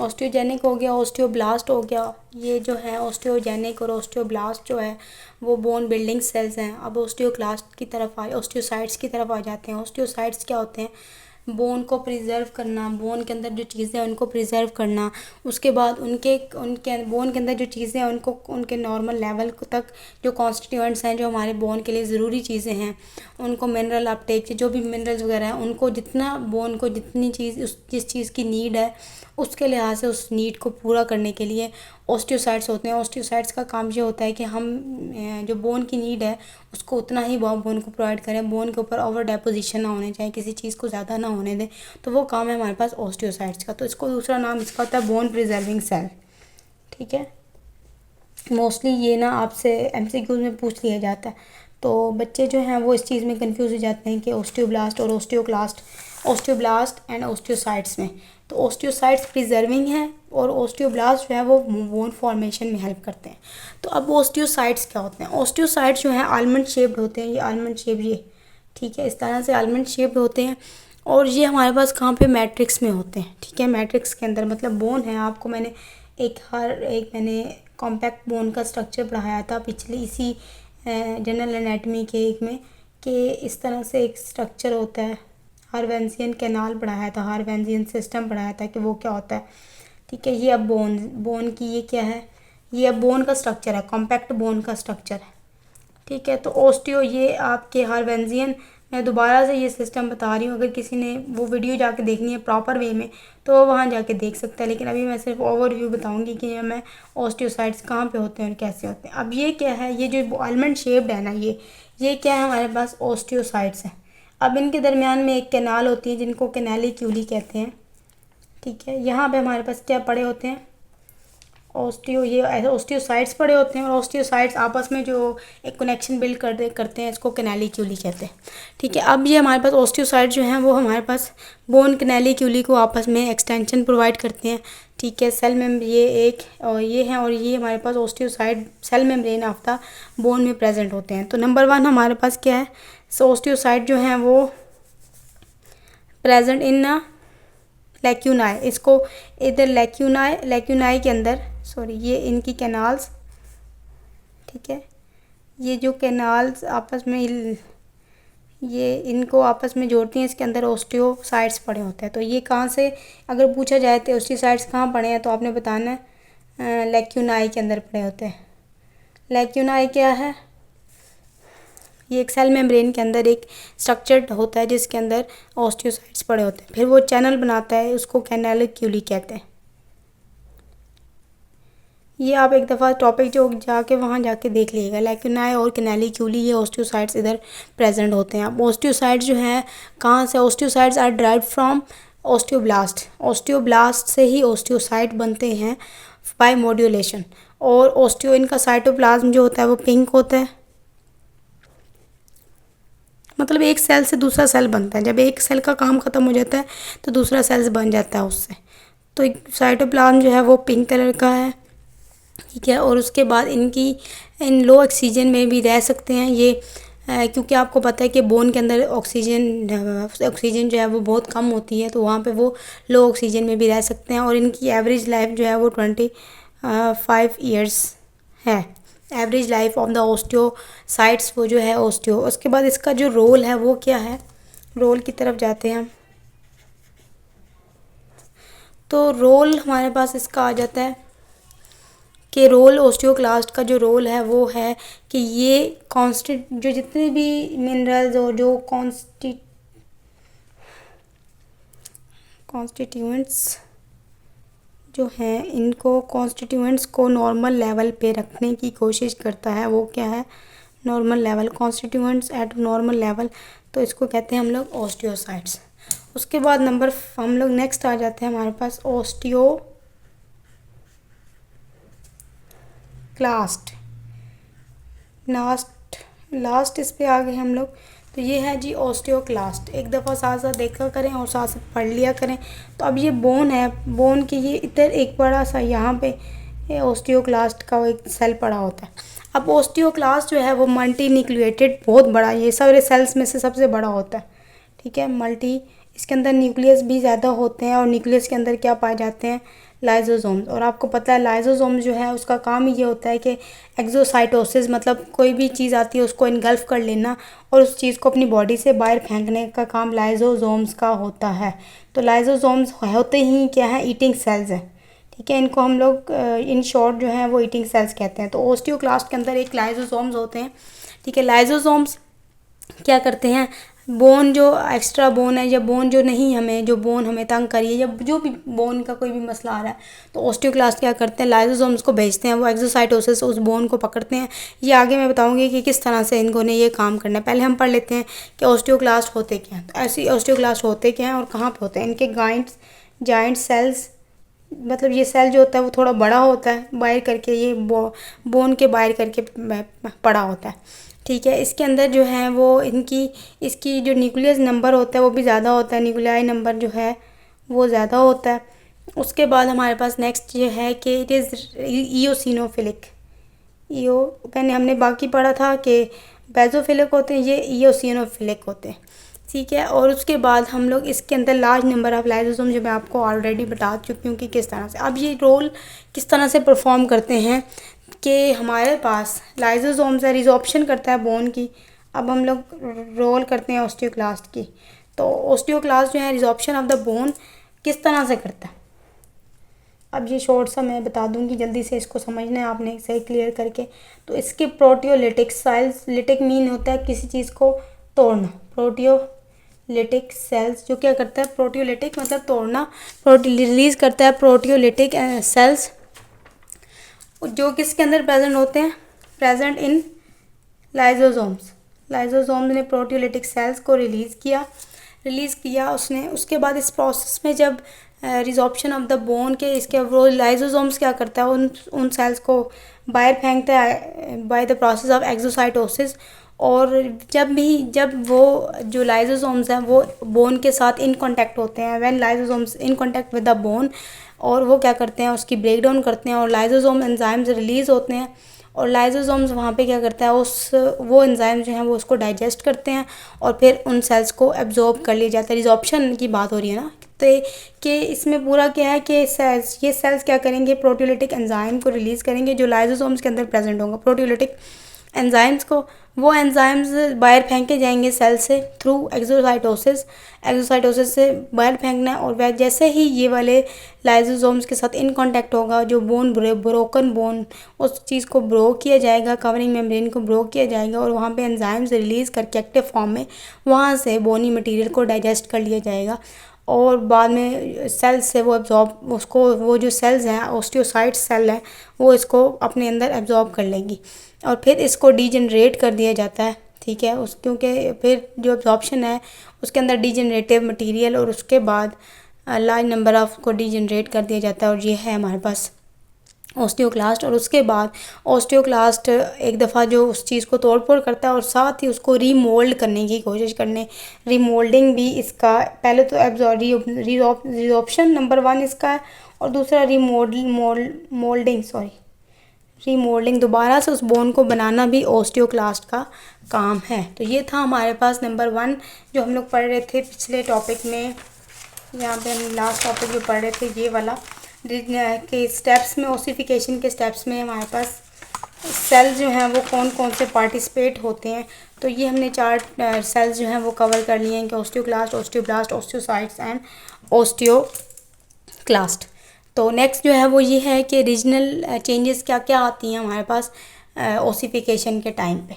Osteogenic हो गया, osteoblast हो गया। ये जो है ऑस्टियोजेनिक और ऑस्टियोब्लास्ट जो है वो बोन बिल्डिंग सेल्स हैं। अब ऑस्टियोक्लास्ट की तरफ ऑस्टियोसाइट्स की तरफ आ जाते हैं। ऑस्टियोसाइट्स क्या होते हैं? बोन को प्रिजर्व करना, बोन के अंदर जो चीज़ें हैं उनको प्रिजर्व करना। उसके बाद उनके उनके बोन के अंदर जो चीज़ें हैं उनको उनके नॉर्मल लेवल तक, जो कॉन्स्टिट्यूएंट्स हैं जो हमारे बोन के लिए ज़रूरी चीज़ें हैं, उनको मिनरल अपटेक, जो भी मिनरल्स वगैरह हैं उनको जितना बोन को जितनी चीज़ जिस चीज़ की नीड है उसके लिहाज से उस नीड को पूरा करने के लिए ऑस्टियोसाइट्स होते हैं। ऑस्टियोसाइट्स का काम ये होता है कि हम जो बोन की नीड है उसको उतना ही बोन को प्रोवाइड करें, बोन के ऊपर ओवर डेपोजिशन ना होने चाहिए, किसी चीज़ को ज़्यादा ना होने दें। तो वो काम है हमारे पास ऑस्टियोसाइट्स का। तो इसको दूसरा नाम इसका होता है बोन प्रिजर्विंग सेल। ठीक है, मोस्टली ये ना आपसे एमसीक्यूज में पूछ लिया जाता है। तो बच्चे जो हैं वो इस चीज़ में कंफ्यूज हो जाते हैं कि ऑस्टियोब्लास्ट और ऑस्टियोब्लास्ट एंड ऑस्टियोसाइट्स में। तो ऑस्टियोसाइट्स प्रिजर्विंग है और ऑस्टियोब्लास्ट जो है वो बोन फॉर्मेशन में हेल्प करते हैं। तो अब ऑस्टियोसाइट्स क्या होते हैं? ऑस्टियोसाइट्स जो हैं आलमंड शेप्ड होते हैं, ये आलमंड शेप, ये ठीक है, इस तरह से आलमंड शेप्ड होते हैं। और ये हमारे पास कहाँ पे? मैट्रिक्स में होते हैं। ठीक है, मैट्रिक्स के अंदर, मतलब बोन है, आपको मैंने मैंने कॉम्पैक्ट बोन का स्ट्रक्चर पढ़ाया था पिछले इसी जनरल एनाटमी के एक में, कि इस तरह से एक स्ट्रक्चर होता है। हार्वेंसियन कैनाल पढ़ाया था, हार्वेंसियन सिस्टम पढ़ाया था कि वो क्या होता है। ठीक है, ये अब बोन की ये क्या है? ये अब बोन का स्ट्रक्चर है, कॉम्पैक्ट बोन का स्ट्रक्चर है। ठीक है, तो ऑस्टियो ये आपके हार्वेंसियन, मैं दोबारा से ये सिस्टम बता रही हूँ, अगर किसी ने वो वीडियो जाके देखनी है प्रॉपर वे में तो वो वहाँ जाके देख सकता है, लेकिन अभी मैं सिर्फ ओवरव्यू बताऊँगी कि मैं ऑस्टियोसाइट्स कहाँ पे होते हैं और कैसे होते हैं। अब ये क्या है? ये जो आलमंड शेप्ड है ना, ये क्या है? हमारे पास ऑस्टियोसाइट्स है। अब इनके दरमियान में एक कैनाल होती है जिनको कैनालिक्यूली कहते हैं। ठीक है, यहाँ पे हमारे पास क्या पड़े होते हैं? ये ऐसे ऑस्टियोसाइट्स पड़े होते हैं और ऑस्टियोसाइट्स आपस में जो एक कनेक्शन बिल्ड करते हैं, इसको कैनालिक्यूली कहते हैं। ठीक है, अब ये हमारे पास ऑस्टियोसाइट जो हैं वो हमारे पास बोन कैनालिक्यूली को आपस में एक्सटेंशन प्रोवाइड करते हैं। ठीक है, सेल मेम्ब्रेन ये एक और ये है, और ये हमारे पास osteocyte cell membrane of the bone में प्रेजेंट होते हैं। तो नंबर 1 हमारे पास क्या है? सो ऑस्टियोसाइट जो हैं वो प्रेजेंट इन लैक्यूनाई, इसको इधर लैक्यूनाई के अंदर, सॉरी, ये इनकी कैनाल्स, ठीक है, ये जो कैनाल्स आपस में ये इनको आपस में जोड़ती हैं, इसके अंदर ऑस्टियोसाइट्स पड़े होते हैं। तो ये कहाँ से अगर पूछा जाए तो ऑस्टियोसाइट्स कहाँ पड़े हैं, तो आपने बताना है लैक्यूनाई के अंदर पड़े होते हैं। लैक्यूनाई क्या है? ये एक सेल मेम्ब्रेन के अंदर एक स्ट्रक्चर होता है जिसके अंदर ऑस्टियोसाइट्स पड़े होते हैं, फिर वो चैनल बनाता है, उसको कैनालिक्यूली कहते हैं। ये आप एक दफ़ा टॉपिक जो जाके वहाँ जाके देख लीजिएगा, लैक्यूनाई और कैनालिक्यूली, ये ऑस्टियोसाइट्स इधर प्रेजेंट होते हैं। अब ऑस्टियोसाइट्स जो हैं कहाँ से? Osteocytes are derived from osteoblast से ही ऑस्टियोसाइट बनते हैं बाय मॉड्यूलेशन। और ऑस्टियो इनका साइटोप्लाज्म जो होता है वो पिंक होता है, मतलब एक सेल से दूसरा सेल बनता है, जब एक सेल का काम ख़त्म हो जाता है तो दूसरा सेल्स बन जाता है उससे। तो साइटोप्लाज्म जो है वो पिंक कलर का है। ठीक है, और उसके बाद इन लो ऑक्सीजन में भी रह सकते हैं ये, क्योंकि आपको पता है कि बोन के अंदर ऑक्सीजन जो है वो बहुत कम होती है, तो वहाँ पे वो लो ऑक्सीजन में भी रह सकते हैं। और इनकी एवरेज लाइफ जो है वो 25 ईयर्स है, average life of the osteocytes वो जो है ऑस्टियो। उसके बाद इसका जो रोल है वो क्या है? रोल की तरफ जाते हैं हम, तो रोल हमारे पास इसका आ जाता है कि रोल ऑस्टियोक्लास्ट का जो रोल है वो है कि ये जो जितने भी मिनरल्स और जो कॉन्स्टिट्यूएंट्स जो हैं, इनको कॉन्स्टिट्यूएंट्स को नॉर्मल लेवल पे रखने की कोशिश करता है। वो क्या है? Normal level, constituents eight normal level, तो इसको कहते हैं हम लोग ऑस्टियोसाइट्स। उसके बाद हम लोग नेक्स्ट आ जाते हैं हमारे पास ऑस्टियोक्लास्ट। लास्ट इस पे आ गए हम लोग। तो ये है जी ऑस्टियोक्लास्ट, एक दफ़ा साथ साथ देखा करें और साथ साथ पढ़ लिया करें। तो अब ये बोन है, बोन की ये इधर एक बड़ा सा यहाँ पे ऑस्टियोक्लास्ट का एक सेल पड़ा होता है। अब ऑस्टियोक्लास्ट जो है वो मल्टी न्यूक्लिएटेड, बहुत बड़ा, ये सारे सेल्स में से सबसे बड़ा होता है। ठीक है, इसके अंदर न्यूक्लियस भी ज़्यादा होते हैं, और न्यूक्लियस के अंदर क्या पाए जाते हैं? लाइजोसोम्स। और आपको पता है लाइजोसोम जो है उसका काम ये होता है कि एक्सोसाइटोसिस, मतलब कोई भी चीज़ आती है उसको इनगल्फ कर लेना और उस चीज़ को अपनी बॉडी से बाहर फेंकने का काम लाइजोसोम्स का होता है। तो लाइजोसोम्स होते ही क्या है, ईटिंग सेल्स हैं, ठीक है। इनको हम लोग इन शॉर्ट जो है वो ईटिंग सेल्स कहते हैं। तो ओस्टियोक्लास्ट के अंदर एक लाइजोसोम्स होते हैं, ठीक है। लाइजोसोम्स क्या करते हैं, बोन जो एक्स्ट्रा बोन है या बोन जो नहीं, हमें जो बोन हमें तंग करिए या जो भी बोन का कोई भी मसला आ रहा है, तो ओस्टियोक्लास्ट क्या करते हैं, लाइजोसोम्स को भेजते हैं, वो एक्सोसाइटोसिस उस बोन को पकड़ते हैं। ये आगे मैं बताऊंगी कि किस तरह से इनको ने ये काम करना है। पहले हम पढ़ लेते हैं कि ओस्टियोक्लास्ट होते क्या हैं। तो ऐसे ओस्टियोक्लास्ट होते क्या हैं और कहाँ पे होते हैं। इनके जाइंट सेल्स, मतलब ये सेल जो होता है वो थोड़ा बड़ा होता है, बाहर करके ये बोन के बाहर करके पड़ा होता है, ठीक है। इसके अंदर जो है वो इसकी जो न्यूक्लियस नंबर होता है वो भी ज़्यादा होता है, न्यूक्लियाई नंबर जो है वो ज़्यादा होता है। उसके बाद हमारे पास नेक्स्ट ये है कि इट इज़ ईओसिनोफिलिक। मैंने हमने बाकी पढ़ा था कि बेजोफिलिक होते हैं, ये ईओसिनोफिलिक होते हैं, ठीक है। और उसके बाद हम लोग इसके अंदर लार्ज नंबर ऑफ लाइजोसोम, जो मैं आपको ऑलरेडी बता चुकी हूँ कि किस तरह से। अब ये रोल किस तरह से परफॉर्म करते हैं कि हमारे पास लाइजोसोम्स है, रिजॉर्प्शन करता है बोन की। अब हम लोग रोल करते हैं ओस्टियोक्लास्ट की। तो ओस्टियोक्लास्ट जो है रिजॉर्प्शन ऑफ द बोन किस तरह से करता है, अब ये शॉर्ट सा मैं बता दूंगी, जल्दी से इसको समझना है आपने सही क्लियर करके। तो इसके प्रोटियोलिटिक सेल्स, लिटिक मीन होता है किसी चीज़ को तोड़ना, प्रोटियोलिटिक सेल्स जो क्या करता है, प्रोटियोलिटिक मतलब तोड़ना, रिलीज करता है प्रोटियोलिटिक सेल्स जो किसके अंदर प्रेजेंट होते हैं, प्रेजेंट इन लाइजोसोम्स। लाइजोसोम्स ने प्रोटियोलिटिक सेल्स को रिलीज़ किया उसने। उसके बाद इस प्रोसेस में जब रिजॉर्प्शन ऑफ द बोन के, इसके वो लाइजोसोम्स क्या करता है, उन सेल्स को बाहर फेंकता है by the process of exocytosis. और जब वो जो लाइजोसोम्स हैं वो बोन के साथ इन कांटेक्ट होते हैं, when lysosomes in contact with the bone, और वो क्या करते हैं, उसकी ब्रेक डाउन करते हैं और लाइजोसोम एंजाइम्स रिलीज़ होते हैं। और लाइजोसोम्स वहाँ पे क्या करता है, वो एंजाइम जो हैं वो उसको डाइजेस्ट करते हैं और फिर उन सेल्स को एब्जॉर्ब कर लिया जाता है। रिजॉर्प्शन की बात हो रही है ना, तो कि इसमें पूरा क्या है कि ये सेल्स क्या करेंगे, प्रोटियोलिटिक एंजाइम को रिलीज़ करेंगे जो लाइजोसोम्स के अंदर प्रेजेंट होंगे, प्रोटियोलिटिक एंजाइम्स को। वो एंजाइम्स बाहर फेंके जाएंगे सेल से थ्रू एक्सोसाइटोसिस से बाहर फेंकना है। और वह जैसे ही ये वाले लाइजोसोम्स के साथ इन कांटेक्ट होगा, जो ब्रोकन बोन, उस चीज़ को ब्रोक किया जाएगा, कवरिंग मेम्ब्रेन को ब्रोक किया जाएगा और वहाँ पे एंजाइम्स रिलीज़ करके एक्टिव फॉर्म में वहाँ से बोनी मटेरियल को डाइजेस्ट कर लिया जाएगा। और बाद में सेल्स से वो एब्जॉर्ब, उसको वो जो सेल्स हैं ओस्टियोसाइट सेल हैं वो इसको अपने अंदर एब्जॉर्ब कर लेंगी और फिर इसको डीजनरेट कर दिया जाता है, ठीक है। क्योंकि फिर जो एब्जॉर्प्शन है उसके अंदर डीजनरेटिव मटेरियल और उसके बाद लार्ज नंबर ऑफ को डीजनरेट कर दिया जाता है। और ये है हमारे पास ओस्टियोक्लास्ट। और उसके बाद ओस्टियोक्लास्ट एक दफ़ा जो उस चीज़ को तोड़ फोड़ करता है और साथ ही उसको रीमोल्ड करने की कोशिश करने, रीमोल्डिंग भी इसका, पहले तो रिजॉर्प्शन नंबर 1 इसका है और दूसरा रीमोल्डिंग दोबारा से उस बोन को बनाना भी ओस्टियोक्लास्ट का काम है। तो ये था हमारे पास नंबर 1 जो हम लोग पढ़ रहे थे पिछले टॉपिक में। यहाँ पे हम लास्ट टॉपिक जो पढ़ रहे थे ये वाला के स्टेप्स में, ओसिफिकेशन के स्टेप्स में हमारे पास सेल्स जो हैं वो कौन कौन से पार्टिसिपेट होते हैं। तो ये हमने 4 सेल्स जो हैं वो कवर कर लिए हैं कि osteoclast, osteoblast, osteocytes and osteoclast. तो नेक्स्ट जो है वो ये है कि रीजनल चेंजेस क्या क्या आती हैं हमारे पास ओसिफिकेशन के टाइम पे।